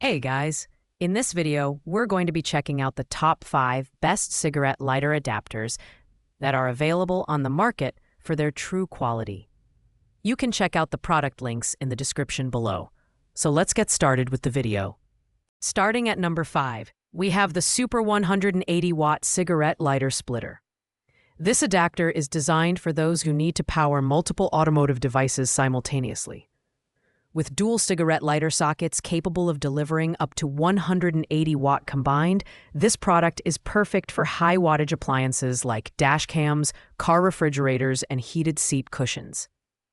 Hey guys, in this video, we're going to be checking out the top 5 best cigarette lighter adapters that are available on the market for their true quality. You can check out the product links in the description below. So let's get started with the video. Starting at number 5, we have the Super 180 Watt Cigarette Lighter Splitter. This adapter is designed for those who need to power multiple automotive devices simultaneously. With dual cigarette lighter sockets capable of delivering up to 180 watt combined, this product is perfect for high wattage appliances like dash cams, car refrigerators, and heated seat cushions.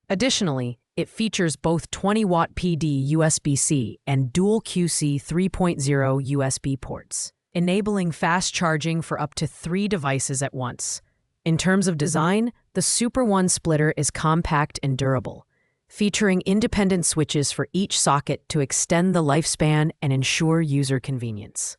Additionally, it features both 20 watt PD USB-C and dual QC 3.0 USB ports, enabling fast charging for up to 3 devices at once. In terms of design, the Super One splitter is compact and durable, featuring independent switches for each socket to extend the lifespan and ensure user convenience.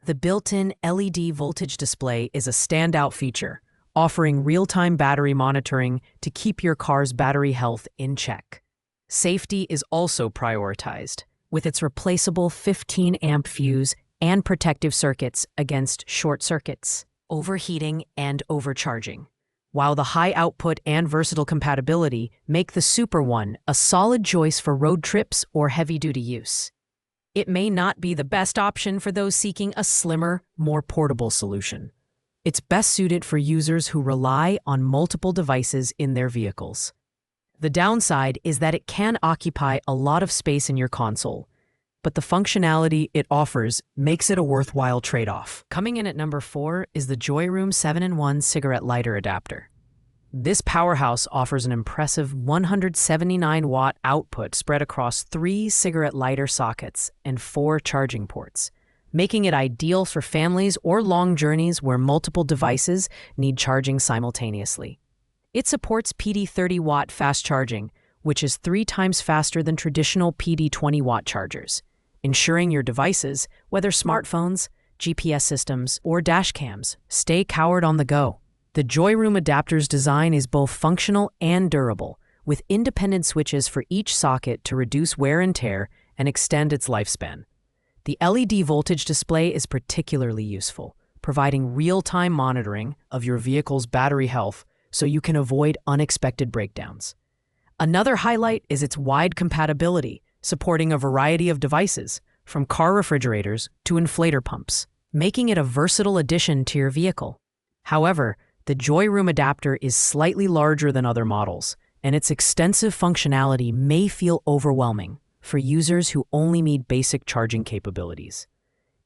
The built-in LED voltage display is a standout feature, offering real-time battery monitoring to keep your car's battery health in check. Safety is also prioritized, with its replaceable 15-amp fuse and protective circuits against short circuits, overheating, and overcharging. While the high output and versatile compatibility make the Super One a solid choice for road trips or heavy-duty use, it may not be the best option for those seeking a slimmer, more portable solution. It's best suited for users who rely on multiple devices in their vehicles. The downside is that it can occupy a lot of space in your console, but the functionality it offers makes it a worthwhile trade-off. Coming in at number 4 is the Joyroom 7-in-1 Cigarette Lighter Adapter. This powerhouse offers an impressive 179-watt output spread across 3 cigarette lighter sockets and 4 charging ports, making it ideal for families or long journeys where multiple devices need charging simultaneously. It supports PD 30-watt fast charging, which is 3 times faster than traditional PD 20-watt chargers, ensuring your devices, whether smartphones, GPS systems, or dash cams, stay powered on the go. The Joyroom adapter's design is both functional and durable, with independent switches for each socket to reduce wear and tear and extend its lifespan. The LED voltage display is particularly useful, providing real-time monitoring of your vehicle's battery health so you can avoid unexpected breakdowns. Another highlight is its wide compatibility, supporting a variety of devices, from car refrigerators to inflator pumps, making it a versatile addition to your vehicle. However, the Joyroom adapter is slightly larger than other models, and its extensive functionality may feel overwhelming for users who only need basic charging capabilities.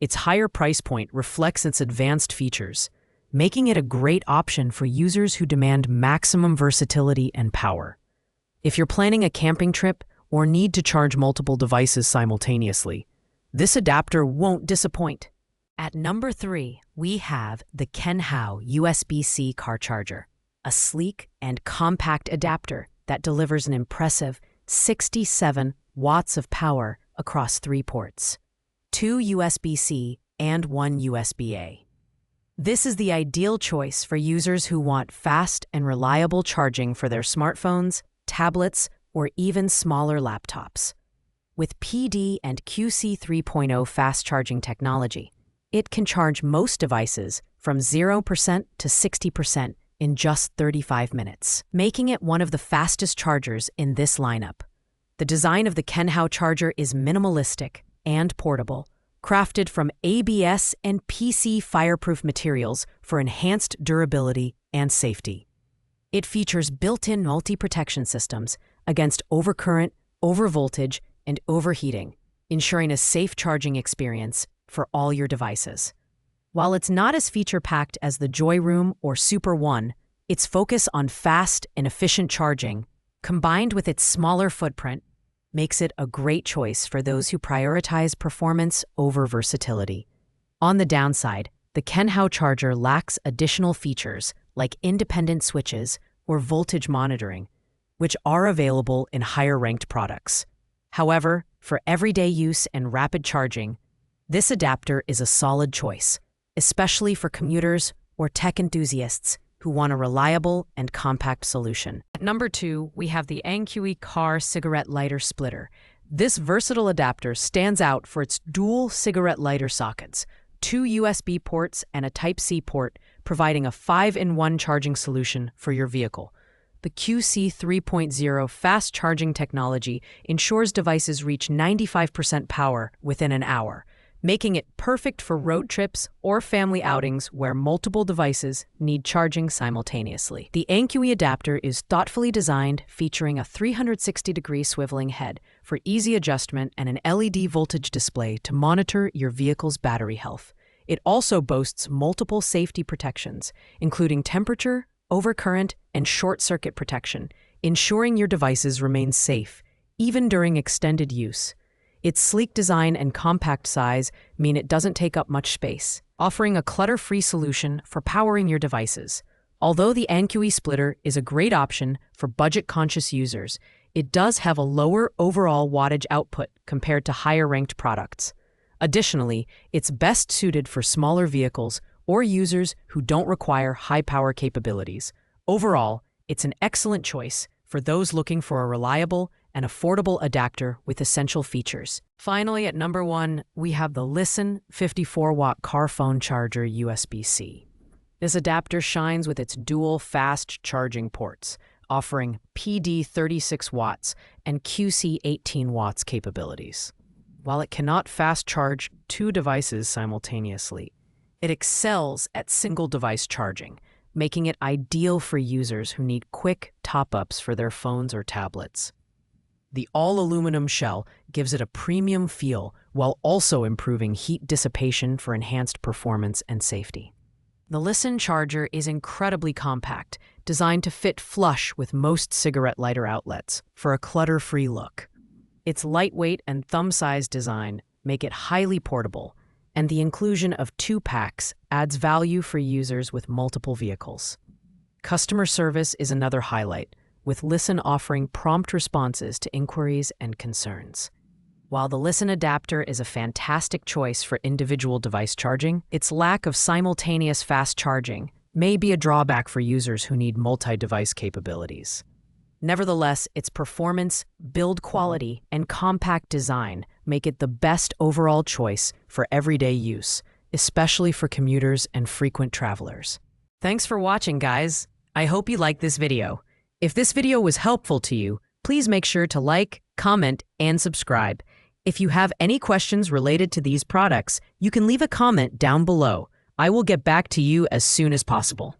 Its higher price point reflects its advanced features, making it a great option for users who demand maximum versatility and power. If you're planning a camping trip or need to charge multiple devices simultaneously, this adapter won't disappoint. At number 3, we have the Kenhao USB-C car charger, a sleek and compact adapter that delivers an impressive 67 watts of power across 3 ports, 2 USB-C and 1 USB-A. This is the ideal choice for users who want fast and reliable charging for their smartphones, tablets, or even smaller laptops. With PD and QC 3.0 fast charging technology, it can charge most devices from 0% to 60% in just 35 minutes, making it one of the fastest chargers in this lineup. The design of the Kenhao charger is minimalistic and portable, crafted from ABS and PC fireproof materials for enhanced durability and safety. It features built-in multi-protection systems against overcurrent, overvoltage, and overheating, ensuring a safe charging experience for all your devices. While it's not as feature-packed as the Joyroom or Super One, its focus on fast and efficient charging, combined with its smaller footprint, makes it a great choice for those who prioritize performance over versatility. On the downside, the Kenhao charger lacks additional features like independent switches or voltage monitoring, which are available in higher-ranked products. However, for everyday use and rapid charging, this adapter is a solid choice, especially for commuters or tech enthusiasts who want a reliable and compact solution. At number 2, we have the Anhui Car Cigarette Lighter Splitter. This versatile adapter stands out for its dual cigarette lighter sockets, 2 USB ports and a Type-C port, providing a 5-in-1 charging solution for your vehicle. The QC 3.0 fast charging technology ensures devices reach 95% power within an hour, making it perfect for road trips or family outings where multiple devices need charging simultaneously. The Anki adapter is thoughtfully designed, featuring a 360-degree swiveling head for easy adjustment and an LED voltage display to monitor your vehicle's battery health. It also boasts multiple safety protections, including temperature, overcurrent, and short-circuit protection, ensuring your devices remain safe, even during extended use. Its sleek design and compact size mean it doesn't take up much space, offering a clutter-free solution for powering your devices. Although the Anki splitter is a great option for budget-conscious users, it does have a lower overall wattage output compared to higher-ranked products. Additionally, it's best suited for smaller vehicles or users who don't require high-power capabilities. Overall, it's an excellent choice for those looking for a reliable and affordable adapter with essential features. Finally, at number 1, we have the Listen 54-watt car phone charger USB-C. This adapter shines with its dual fast charging ports, offering PD 36 watts and QC 18 watts capabilities. While it cannot fast charge 2 devices simultaneously, it excels at single-device charging, making it ideal for users who need quick top-ups for their phones or tablets. The all-aluminum shell gives it a premium feel while also improving heat dissipation for enhanced performance and safety. The Listen charger is incredibly compact, designed to fit flush with most cigarette lighter outlets for a clutter-free look. Its lightweight and thumb-sized design make it highly portable, and the inclusion of 2 packs adds value for users with multiple vehicles. Customer service is another highlight, with Listen offering prompt responses to inquiries and concerns. While the Listen adapter is a fantastic choice for individual device charging, its lack of simultaneous fast charging may be a drawback for users who need multi-device capabilities. Nevertheless, its performance, build quality, and compact design make it the best overall choice for everyday use, especially for commuters and frequent travelers. Thanks for watching, guys. I hope you liked this video. If this video was helpful to you, please make sure to like, comment, and subscribe. If you have any questions related to these products, you can leave a comment down below. I will get back to you as soon as possible.